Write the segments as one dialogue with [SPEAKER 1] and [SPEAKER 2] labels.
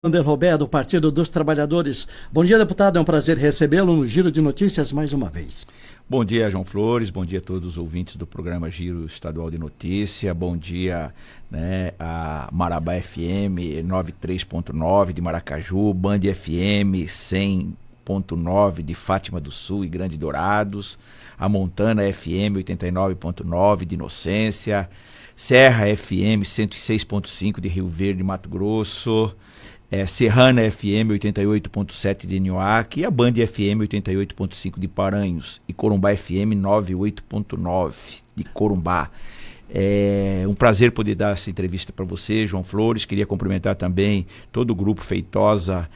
[SPEAKER 1] Wander Roberto, do Partido dos Trabalhadores. Bom dia, deputado. É um prazer recebê-lo no Giro de Notícias mais uma vez.
[SPEAKER 2] Bom dia, João Flores. Bom dia a todos os ouvintes do programa Giro Estadual de Notícia. Bom dia, a Marabá FM 93.9 de Maracaju, Band FM 100.9 de Fátima do Sul e Grande Dourados, a Montana FM 89.9 de Inocência, Serra FM 106.5 de Rio Verde, Mato Grosso, Serrana FM 88.7 de Nhoaque e a Band FM 88.5 de Paranhos e Corumbá FM 98.9 de Corumbá. É um prazer poder dar essa entrevista para você, João Flores. Queria cumprimentar também todo o grupo Feitosa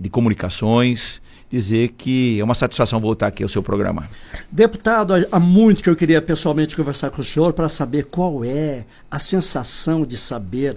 [SPEAKER 2] de comunicações, dizer que é uma satisfação voltar aqui ao seu programa.
[SPEAKER 1] Deputado, há muito que eu queria pessoalmente conversar com o senhor para saber qual é a sensação de saber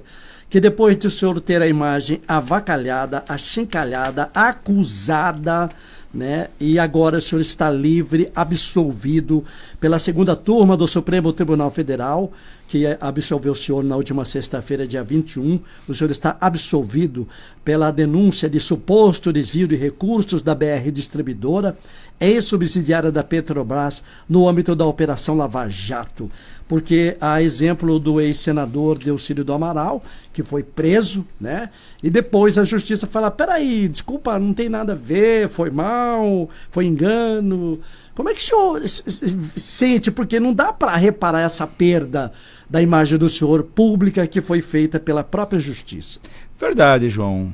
[SPEAKER 1] que depois de o senhor ter a imagem avacalhada, achincalhada, acusada, né? E agora o senhor está livre, absolvido pela segunda turma do Supremo Tribunal Federal, que absolveu o senhor na última sexta-feira, dia 21. O senhor está absolvido pela denúncia de suposto desvio de recursos da BR Distribuidora, ex-subsidiária da Petrobras, no âmbito da Operação Lava Jato. Porque a exemplo do ex-senador Delcídio do Amaral, que foi preso, né? E depois a justiça fala, peraí, desculpa, não tem nada a ver, foi mal, foi engano. Como é que o senhor sente? Porque não dá para reparar essa perda da imagem do senhor pública que foi feita pela própria justiça.
[SPEAKER 2] Verdade, João.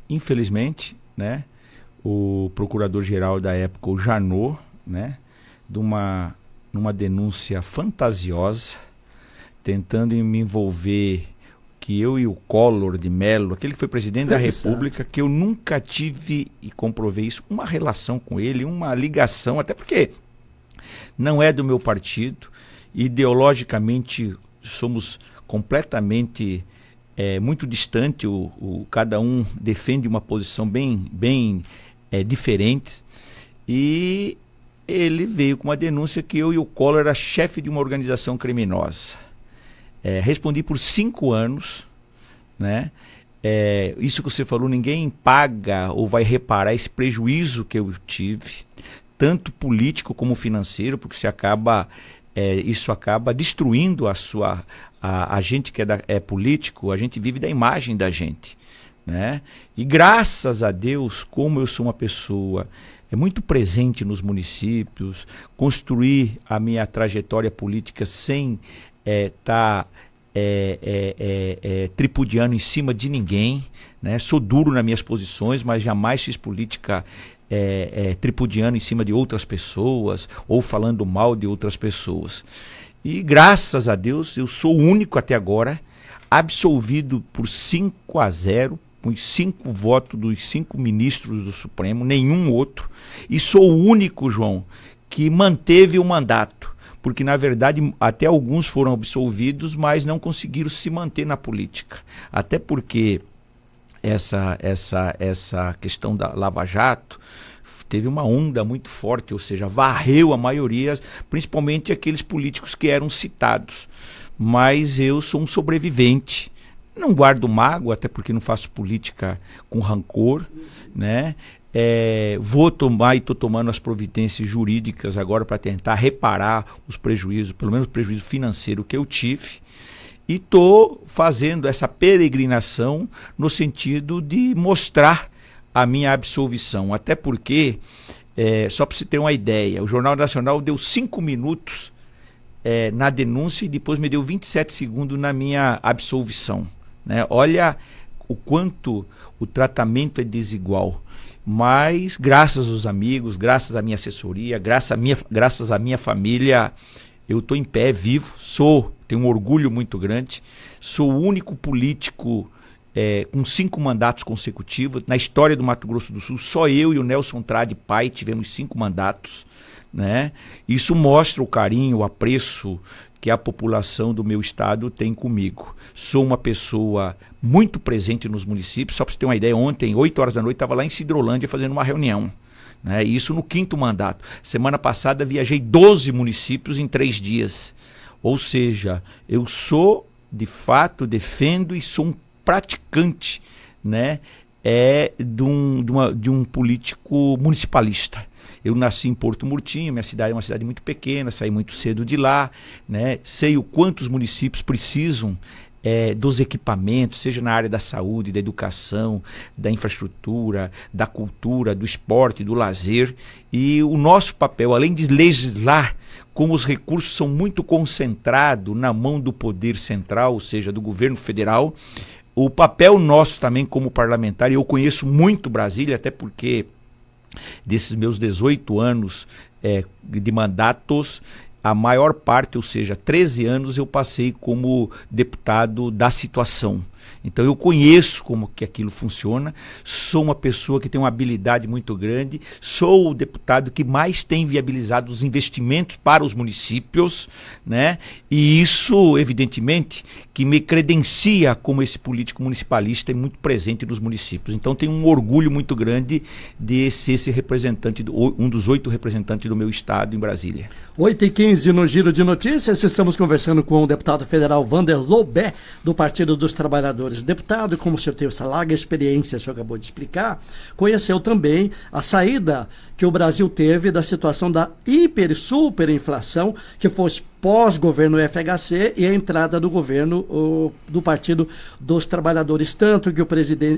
[SPEAKER 2] Infelizmente, né, o procurador-geral da época, o Janot, né, numa denúncia fantasiosa, tentando me envolver, que eu e o Collor de Mello, aquele que foi presidente da República, que eu nunca tive, e comprovei isso, uma relação com ele, uma ligação, até porque não é do meu partido, ideologicamente somos completamente muito distante, cada um defende uma posição bem diferente, e ele veio com uma denúncia que eu e o Collor era chefe de uma organização criminosa. Respondi por 5 anos, né? Isso que você falou, ninguém paga ou vai reparar esse prejuízo que eu tive, tanto político como financeiro, porque isso acaba destruindo a gente que é político, a gente vive da imagem da gente, né? E graças a Deus, como eu sou uma pessoa muito presente nos municípios, construir a minha trajetória política sem estar tripudiando em cima de ninguém, né? Sou duro nas minhas posições, mas jamais fiz política tripudiando em cima de outras pessoas ou falando mal de outras pessoas. E graças a Deus eu sou o único até agora absolvido por 5-0, com os 5 votos dos 5 ministros do Supremo, nenhum outro, e sou o único, João, que manteve o mandato, porque na verdade até alguns foram absolvidos, mas não conseguiram se manter na política, até porque essa questão da Lava Jato teve uma onda muito forte, ou seja, varreu a maioria, principalmente aqueles políticos que eram citados, mas eu sou um sobrevivente. Não guardo mágoa, até porque não faço política com rancor, né? Vou tomar e estou tomando as providências jurídicas agora para tentar reparar os prejuízos, pelo menos o prejuízo financeiro que eu tive. E estou fazendo essa peregrinação no sentido de mostrar a minha absolvição. Até porque, só para você ter uma ideia, o Jornal Nacional deu 5 minutos na denúncia e depois me deu 27 segundos na minha absolvição. Né? Olha o quanto o tratamento é desigual, mas graças aos amigos, graças à minha assessoria, graças à minha família, eu estou em pé, vivo, tenho um orgulho muito grande, sou o único político com 5 mandatos consecutivos, na história do Mato Grosso do Sul, só eu e o Nelson Trade pai tivemos 5 mandatos, né? Isso mostra o carinho, o apreço que a população do meu estado tem comigo. Sou uma pessoa muito presente nos municípios, só para você ter uma ideia, ontem, 8 horas da noite, estava lá em Sidrolândia fazendo uma reunião, né? Isso no 5º mandato. Semana passada viajei 12 municípios em 3 dias. Ou seja, eu sou de fato, defendo e sou um praticante, né, de um político municipalista. Eu nasci em Porto Murtinho, minha cidade é uma cidade muito pequena, saí muito cedo de lá, né? Sei o quanto os municípios precisam dos equipamentos, seja na área da saúde, da educação, da infraestrutura, da cultura, do esporte, do lazer. E o nosso papel, além de legislar, como os recursos são muito concentrados na mão do poder central, ou seja, do governo federal, o papel nosso também como parlamentar, e eu conheço muito Brasília, até porque desses meus 18 anos de mandatos, a maior parte, ou seja, 13 anos, eu passei como deputado da situação. Então eu conheço como que aquilo funciona, sou uma pessoa que tem uma habilidade muito grande, sou o deputado que mais tem viabilizado os investimentos para os municípios, né? E isso, evidentemente, que me credencia como esse político municipalista e muito presente nos municípios. Então tenho um orgulho muito grande de ser esse representante, um dos 8 representantes do meu estado em Brasília.
[SPEAKER 1] 8h15 no Giro de Notícias, estamos conversando com o deputado federal Wander Lobé, do Partido dos Trabalhadores. Deputado, como o senhor teve essa larga experiência, o senhor acabou de explicar, conheceu também a saída que o Brasil teve da situação da hiper, superinflação, que foi pós-governo FHC e a entrada do governo do Partido dos Trabalhadores, tanto que o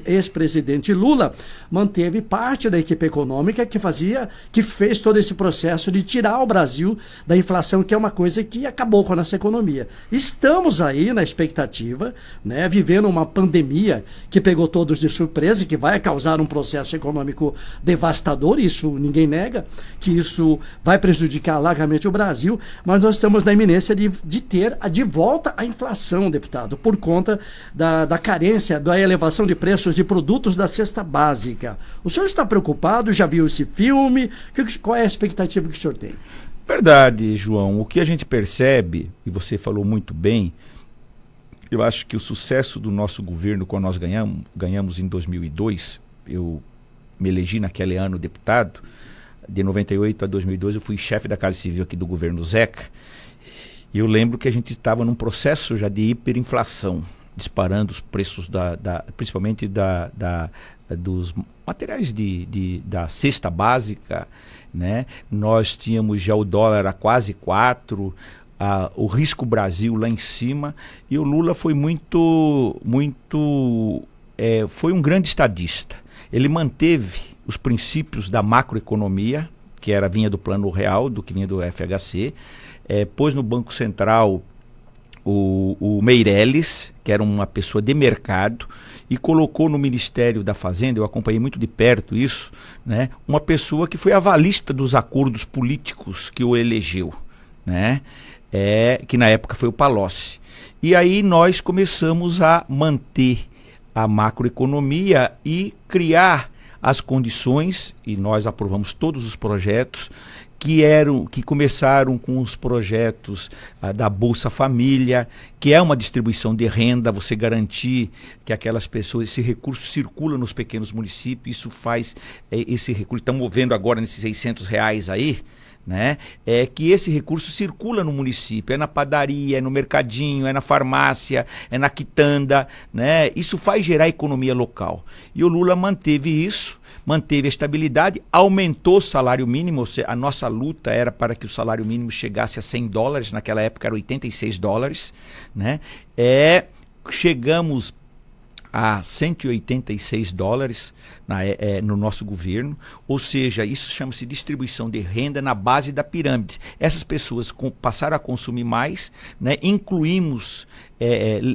[SPEAKER 1] ex-presidente Lula manteve parte da equipe econômica que fez todo esse processo de tirar o Brasil da inflação, que é uma coisa que acabou com a nossa economia. Estamos aí na expectativa, né, vivendo uma pandemia que pegou todos de surpresa e que vai causar um processo econômico devastador, isso ninguém nega, que isso vai prejudicar largamente o Brasil, mas nós estamos na iminência de ter de volta a inflação, deputado, por conta da carência, da elevação de preços de produtos da cesta básica. O senhor está preocupado? Já viu esse filme? Qual é a expectativa que o senhor tem?
[SPEAKER 2] Verdade, João. O que a gente percebe, e você falou muito bem, eu acho que o sucesso do nosso governo, quando nós ganhamos em 2002, eu me elegi naquele ano deputado, de 98 a 2002 eu fui chefe da Casa Civil aqui do governo Zeca, e eu lembro que a gente estava num processo já de hiperinflação, disparando os preços principalmente dos materiais da cesta básica, né? Nós tínhamos já o dólar a quase 4, o risco Brasil lá em cima, e o Lula foi foi um grande estadista. Ele manteve os princípios da macroeconomia, que vinha do Plano Real, do que vinha do FHC, pôs no Banco Central o Meirelles, que era uma pessoa de mercado, e colocou no Ministério da Fazenda, eu acompanhei muito de perto isso, né, uma pessoa que foi avalista dos acordos políticos que o elegeu, né, que na época foi o Palocci. E aí nós começamos a manter a macroeconomia e criar as condições, e nós aprovamos todos os projetos que começaram com os projetos da Bolsa Família, que é uma distribuição de renda, você garantir que aquelas pessoas, esse recurso circula nos pequenos municípios, isso faz esse recurso, estamos vendo agora nesses R$600 aí, né? Que esse recurso circula no município, é na padaria, é no mercadinho, é na farmácia, é na quitanda, né? Isso faz gerar economia local. E o Lula manteve isso, manteve a estabilidade, aumentou o salário mínimo, a nossa luta era para que o salário mínimo chegasse a $100, naquela época era $86, né? Chegamos a $186 no nosso governo, ou seja, isso chama-se distribuição de renda na base da pirâmide. Essas pessoas passaram a consumir mais, né?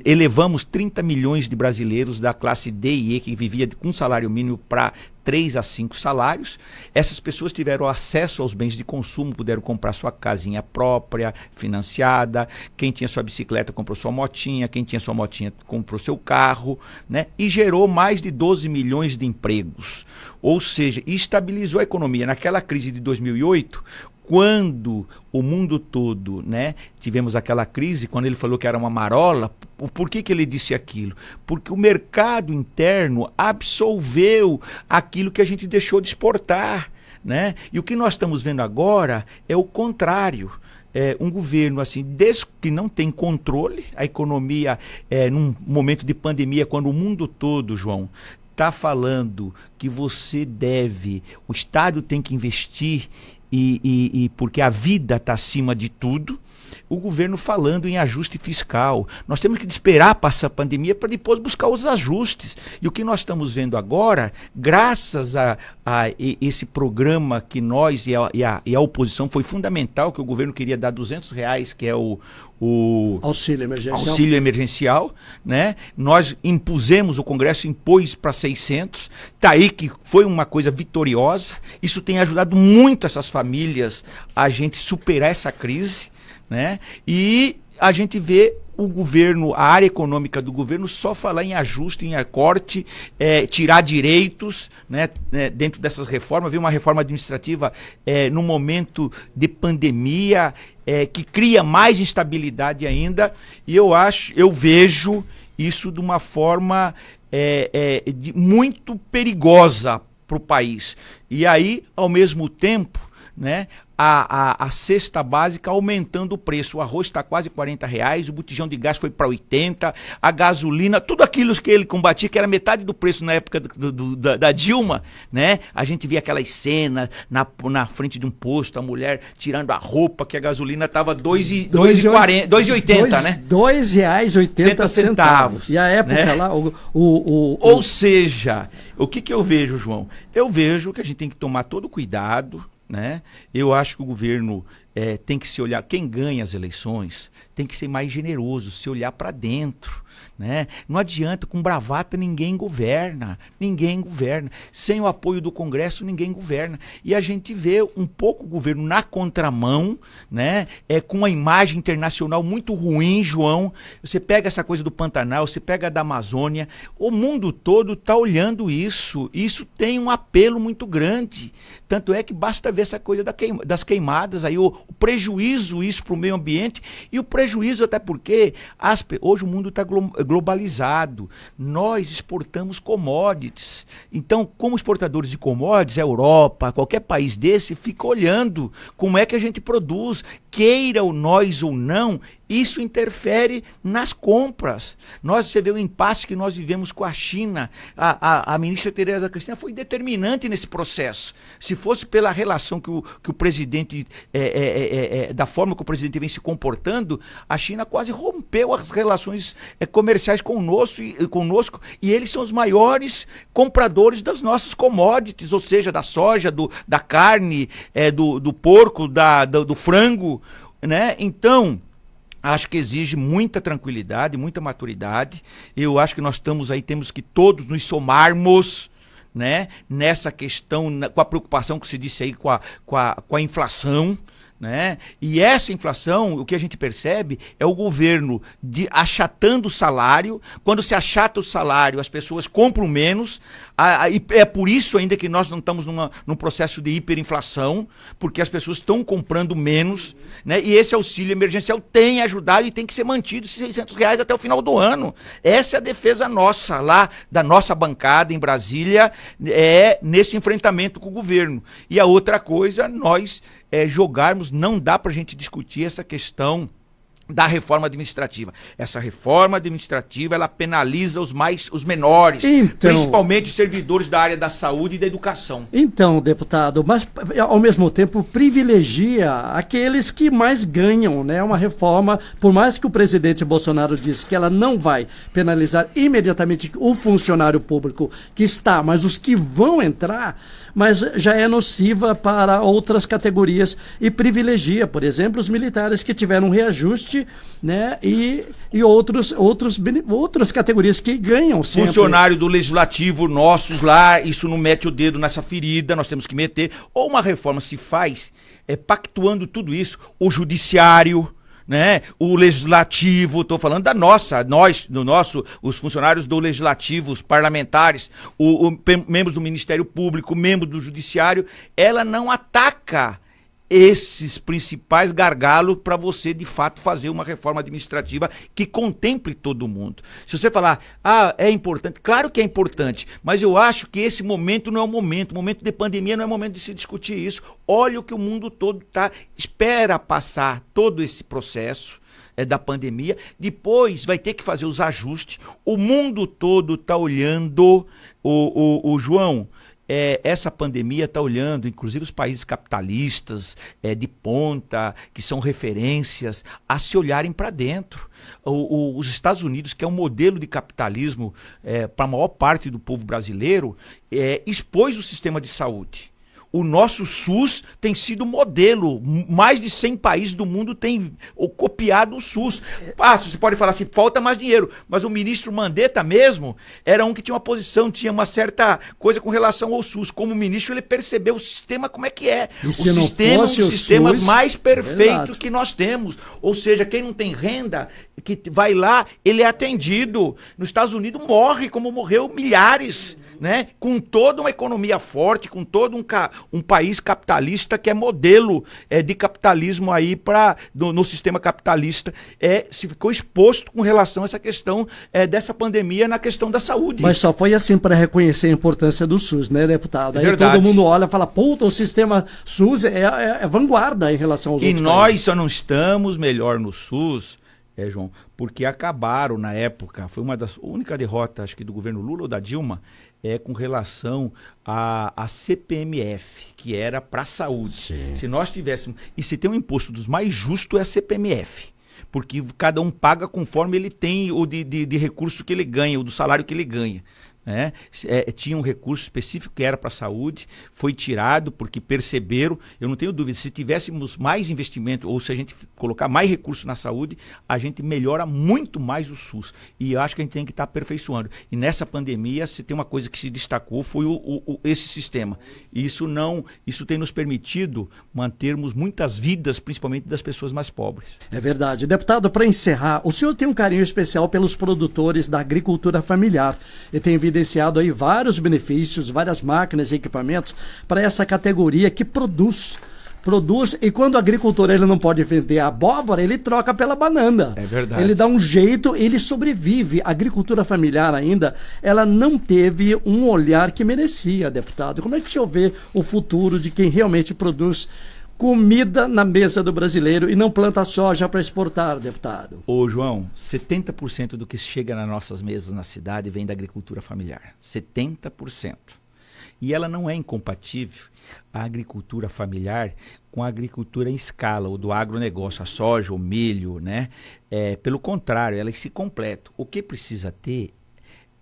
[SPEAKER 2] Elevamos 30 milhões de brasileiros da classe D e E, que vivia com salário mínimo, para 3 a 5 salários. Essas pessoas tiveram acesso aos bens de consumo, puderam comprar sua casinha própria, financiada, quem tinha sua bicicleta comprou sua motinha, quem tinha sua motinha comprou seu carro, né? E gerou mais de 12 milhões de empregos, ou seja, estabilizou a economia. Naquela crise de 2008, quando o mundo todo, né, tivemos aquela crise, quando ele falou que era uma marola, por que ele disse aquilo? Porque o mercado interno absorveu aquilo que a gente deixou de exportar, né? E o que nós estamos vendo agora é o contrário. um governo assim, que não tem controle, a economia, num momento de pandemia, quando o mundo todo, João, está falando que o Estado tem que investir e porque a vida está acima de tudo, o governo falando em ajuste fiscal. Nós temos que esperar passar a pandemia para depois buscar os ajustes. E o que nós estamos vendo agora, graças a esse programa que nós e a oposição, foi fundamental, que o governo queria dar R$200, que é o auxílio emergencial, né? Nós impusemos, o Congresso impôs para 600, tá aí que foi uma coisa vitoriosa. Isso tem ajudado muito essas famílias a gente superar essa crise, né? E a gente vê o governo, a área econômica do governo só falar em ajuste, em corte, tirar direitos, né, dentro dessas reformas. Vem uma reforma administrativa no momento de pandemia, que cria mais instabilidade ainda, e eu vejo isso de uma forma muito perigosa para o país. E aí, ao mesmo tempo, né, a cesta básica aumentando o preço. O arroz está quase R$40, o botijão de gás foi para 80, a gasolina, tudo aquilo que ele combatia, que era metade do preço na época da Dilma, né? A gente via aquelas cenas na frente de um posto, a mulher tirando a roupa, que a gasolina estava R$2,80, né?
[SPEAKER 1] R$2,80. E a época, né? Lá,
[SPEAKER 2] Ou seja, o que eu vejo, João? Eu vejo que a gente tem que tomar todo cuidado, né? Eu acho que o governo tem que se olhar, quem ganha as eleições tem que ser mais generoso, se olhar para dentro, né? Não adianta, com bravata ninguém governa, sem o apoio do Congresso ninguém governa, e a gente vê um pouco o governo na contramão, né? Com uma imagem internacional muito ruim, João. Você pega essa coisa do Pantanal, você pega a da Amazônia, o mundo todo está olhando isso tem um apelo muito grande, tanto é que basta ver essa coisa das queimadas, aí o prejuízo isso para o meio ambiente, e o prejuízo até porque hoje o mundo está globalizado, nós exportamos commodities, então como exportadores de commodities, a Europa, qualquer país desse fica olhando como é que a gente produz, queira nós ou não, isso interfere nas compras. Você vê o impasse que nós vivemos com a China. A ministra Tereza Cristina foi determinante nesse processo. Se fosse pela relação que o presidente, da forma que o presidente vem se comportando, a China quase rompeu as relações comerciais conosco, e eles são os maiores compradores das nossas commodities, ou seja, da soja, da carne, do porco, do frango, né? Então, acho que exige muita tranquilidade, muita maturidade. Eu acho que temos que todos nos somarmos, né, nessa questão, com a preocupação que se disse aí com a inflação, né? E essa inflação, o que a gente percebe é o governo achatando o salário. Quando se achata o salário, as pessoas compram menos, e é por isso ainda que nós não estamos num processo de hiperinflação, porque as pessoas estão comprando menos, né? E esse auxílio emergencial tem ajudado e tem que ser mantido esses R$600 até o final do ano. Essa é a defesa nossa, lá da nossa bancada em Brasília, nesse enfrentamento com o governo. E a outra coisa, nós jogarmos, não dá para a gente discutir essa questão da reforma administrativa. Essa reforma administrativa, ela penaliza os menores, principalmente os servidores da área da saúde e da educação.
[SPEAKER 1] Então, deputado, mas ao mesmo tempo privilegia aqueles que mais ganham, né? Uma reforma, por mais que o presidente Bolsonaro disse que ela não vai penalizar imediatamente o funcionário público que está, mas os que vão entrar, mas já é nociva para outras categorias e privilegia, por exemplo, os militares que tiveram um reajuste, né? E outras categorias que ganham sempre.
[SPEAKER 2] Funcionário do legislativo nossos lá, isso não mete o dedo nessa ferida, nós temos que meter. Ou uma reforma se faz pactuando tudo isso, o judiciário, né? O legislativo, estou falando os funcionários do legislativo, os parlamentares, membros do Ministério Público, membros do Judiciário, ela não ataca esses principais gargalos para você, de fato, fazer uma reforma administrativa que contemple todo mundo. Se você falar, é importante, claro que é importante, mas eu acho que esse momento não é o momento de pandemia não é o momento de se discutir isso. Olha o que o mundo todo espera passar todo esse processo da pandemia, depois vai ter que fazer os ajustes, o mundo todo está olhando, o João, essa pandemia está olhando, inclusive os países capitalistas de ponta, que são referências, a se olharem para dentro. Os Estados Unidos, que é um modelo de capitalismo para a maior parte do povo brasileiro, expôs o sistema de saúde. O nosso SUS tem sido modelo. Mais de 100 países do mundo têm copiado o SUS. Você pode falar assim, falta mais dinheiro. Mas o ministro Mandetta mesmo era um que tinha uma posição, tinha uma certa coisa com relação ao SUS. Como ministro, ele percebeu o sistema como é que é. O sistema é um dos sistemas mais perfeitos que nós temos. Ou seja, quem não tem renda, que vai lá, ele é atendido. Nos Estados Unidos morre como morreu milhares, né? Com toda uma economia forte, com todo um país capitalista que é modelo de capitalismo aí no sistema capitalista, se ficou exposto com relação a essa questão dessa pandemia na questão da saúde.
[SPEAKER 1] Mas só foi assim para reconhecer a importância do SUS, né, deputado? Aí
[SPEAKER 2] verdade.
[SPEAKER 1] Todo mundo olha e fala, puta, o sistema SUS é vanguarda em relação aos outros
[SPEAKER 2] países. E nós
[SPEAKER 1] países.
[SPEAKER 2] Só não estamos melhor no SUS, João, porque acabaram na época, foi uma das únicas derrotas, acho que do governo Lula ou da Dilma, com relação à CPMF, que era para a saúde. Sim. Se nós tivéssemos... E se tem um imposto dos mais justos é a CPMF, porque cada um paga conforme ele tem o de recurso que ele ganha, o do salário que ele ganha. Tinha um recurso específico que era para a saúde, foi tirado porque perceberam, eu não tenho dúvida, se tivéssemos mais investimento ou se a gente colocar mais recursos na saúde, a gente melhora muito mais o SUS, e eu acho que a gente tem que estar aperfeiçoando. E nessa pandemia, se tem uma coisa que se destacou, foi esse sistema. E isso tem nos permitido mantermos muitas vidas, principalmente das pessoas mais pobres.
[SPEAKER 1] É verdade. Deputado, para encerrar, o senhor tem um carinho especial pelos produtores da agricultura familiar e tem evidenciado aí vários benefícios, várias máquinas e equipamentos para essa categoria que produz, e quando o agricultor ele não pode vender a abóbora, ele troca pela banana.
[SPEAKER 2] É verdade.
[SPEAKER 1] Ele dá um jeito, ele sobrevive. A agricultura familiar ainda, ela não teve um olhar que merecia, deputado. Como é que o senhor vê o futuro de quem realmente produz comida na mesa do brasileiro e não planta soja para exportar, deputado?
[SPEAKER 2] Ô João, 70% do que chega nas nossas mesas na cidade vem da agricultura familiar. 70%. E ela não é incompatível, a agricultura familiar, com a agricultura em escala, ou do agronegócio, a soja, o milho, né? Pelo contrário, elas se completam. O que precisa ter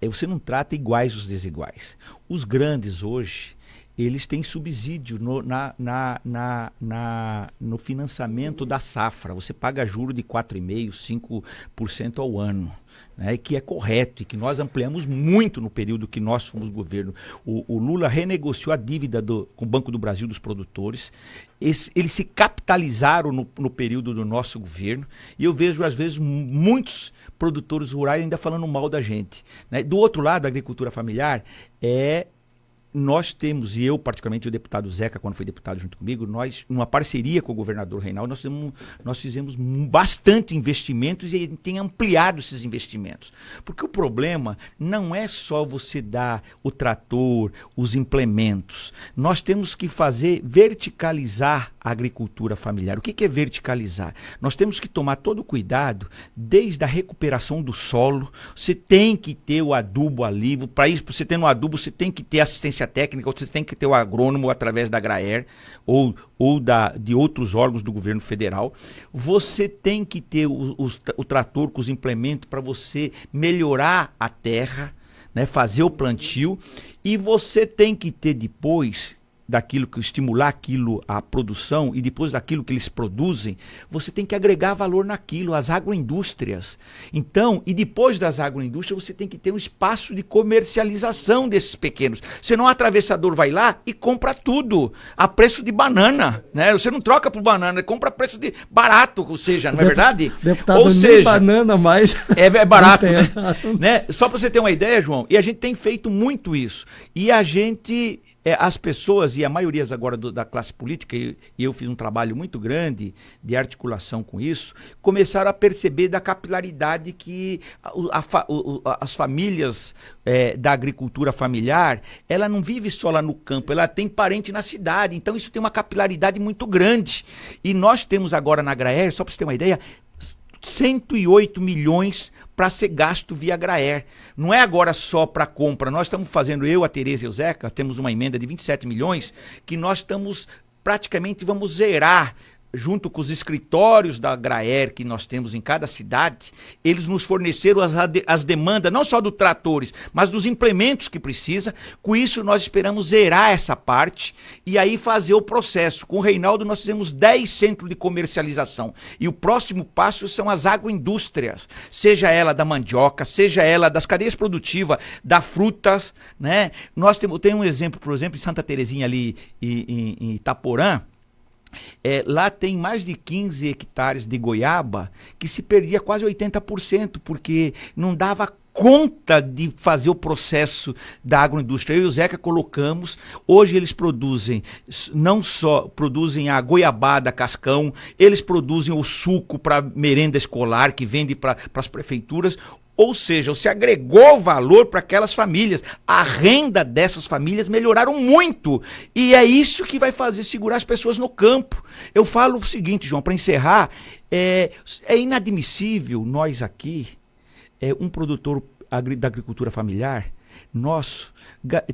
[SPEAKER 2] você não trata iguais os desiguais. Os grandes hoje, eles têm subsídio no financiamento da safra. Você paga juro de 4,5%, 5% ao ano, né? Que é correto e que nós ampliamos muito no período que nós fomos governo. O Lula renegociou a dívida com o Banco do Brasil dos produtores. Eles se capitalizaram no período do nosso governo, e eu vejo às vezes muitos produtores rurais ainda falando mal da gente, né? Do outro lado, a agricultura familiar nós temos, e eu particularmente, o deputado Zeca, quando foi deputado junto comigo, nós, numa parceria com o governador Reinaldo, nós fizemos bastante investimentos e a gente tem ampliado esses investimentos. Porque o problema não é só você dar o trator, os implementos. Nós temos que verticalizar a agricultura familiar. O que é verticalizar? Nós temos que tomar todo o cuidado, desde a recuperação do solo. Você tem que ter o adubo ali. Para isso, você tendo o adubo, você tem que ter assistência técnica, você tem que ter o agrônomo através da Agraer ou de outros órgãos do governo federal. Você tem que ter o trator com os implementos para você melhorar a terra, né, fazer o plantio, e você tem que ter depois estimular a produção, e depois daquilo que eles produzem, você tem que agregar valor naquilo, as agroindústrias. Então, e depois das agroindústrias, você tem que ter um espaço de comercialização desses pequenos. Senão o atravessador vai lá e compra tudo a preço de banana, né? Você não troca por banana, compra a preço de barato, ou seja, não é verdade?
[SPEAKER 1] Deputado, ou seja, banana mais.
[SPEAKER 2] É barato, né? Só para você ter uma ideia, João, e a gente tem feito muito isso. E a gente as pessoas, e a maioria agora da classe política, e eu fiz um trabalho muito grande de articulação com isso, começaram a perceber da capilaridade que as famílias da agricultura familiar, ela não vive só lá no campo, ela tem parente na cidade, então isso tem uma capilaridade muito grande. E nós temos agora na Agraer, só para você ter uma ideia, 108 milhões para ser gasto via Agraer. Não é agora só para compra. Nós estamos fazendo, eu, a Tereza e o Zeca, temos uma emenda de 27 milhões que nós estamos praticamente, vamos zerar junto com os escritórios da Agraer que nós temos em cada cidade. Eles nos forneceram as demandas, não só dos tratores, mas dos implementos que precisa. Com isso, nós esperamos zerar essa parte e aí fazer o processo. Com o Reinaldo, nós fizemos 10 centros de comercialização. E o próximo passo são as agroindústrias, seja ela da mandioca, seja ela das cadeias produtivas, da frutas, né? Nós temos um exemplo, por exemplo, em Santa Terezinha ali em Itaporã. Lá tem mais de 15 hectares de goiaba que se perdia quase 80%, porque não dava conta de fazer o processo da agroindústria. Eu e o Zeca colocamos, hoje eles produzem, não só produzem a goiabada cascão, eles produzem o suco para merenda escolar, que vende para as prefeituras. Ou seja, você agregou valor para aquelas famílias. A renda dessas famílias melhoraram muito. E é isso que vai fazer segurar as pessoas no campo. Eu falo o seguinte, João, para encerrar, é inadmissível nós aqui, um produtor da agricultura familiar, nosso,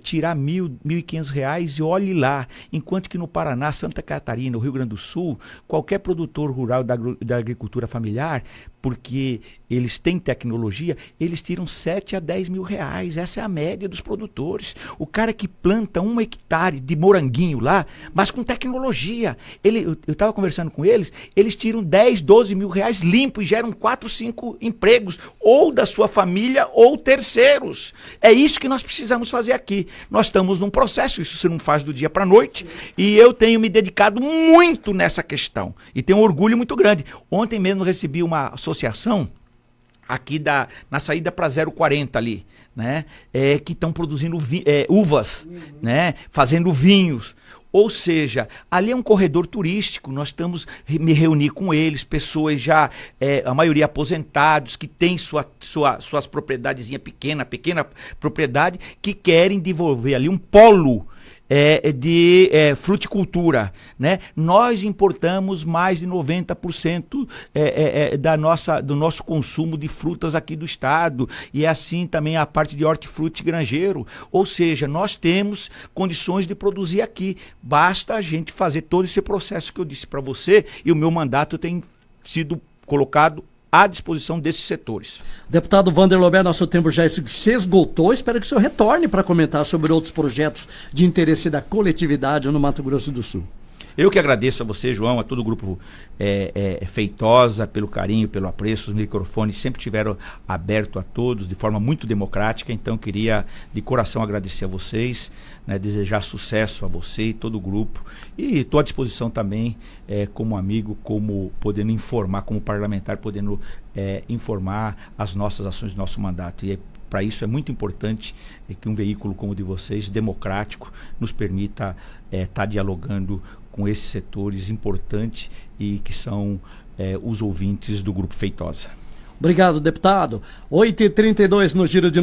[SPEAKER 2] tirar R$1.500 e olhe lá, enquanto que no Paraná, Santa Catarina, no Rio Grande do Sul, qualquer produtor rural da agricultura familiar, porque eles têm tecnologia, eles tiram 7 a 10 mil reais, essa é a média dos produtores. O cara que planta 1 hectare de moranguinho lá, mas com tecnologia, eu estava conversando com eles, eles tiram 10, 12 mil reais limpo e geram 4, 5 empregos, ou da sua família ou terceiros. É isso que nós precisamos fazer aqui. Nós estamos num processo, isso você não faz do dia para a noite, e eu tenho me dedicado muito nessa questão, e tenho um orgulho muito grande. Ontem mesmo recebi uma associação aqui na saída para 040 ali, né? Que estão produzindo uvas, né? Fazendo vinhos. Ou seja, ali é um corredor turístico, nós estamos me reunir com eles, pessoas já, a maioria aposentados, que têm suas propriedadezinhas pequena propriedade, que querem desenvolver ali um polo de fruticultura, né? Nós importamos mais de 90% do nosso consumo de frutas aqui do estado, e assim também a parte de hortifruti granjeiro. Ou seja, nós temos condições de produzir aqui, basta a gente fazer todo esse processo que eu disse para você, e o meu mandato tem sido colocado à disposição desses setores.
[SPEAKER 1] Deputado Wander Lober, nosso tempo já se esgotou. Espero que o senhor retorne para comentar sobre outros projetos de interesse da coletividade no Mato Grosso do Sul.
[SPEAKER 2] Eu que agradeço a você, João, a todo o grupo Feitosa, pelo carinho, pelo apreço. Os microfones sempre estiveram abertos a todos, de forma muito democrática. Então, queria de coração agradecer a vocês, né, desejar sucesso a você e todo o grupo. E estou à disposição também, como amigo, como podendo informar, como parlamentar, podendo informar as nossas ações do nosso mandato. E para isso é muito importante que um veículo como o de vocês, democrático, nos permita estar dialogando com esses setores importantes e que são os ouvintes do Grupo Feitosa.
[SPEAKER 1] Obrigado, deputado. 8h32 no Giro de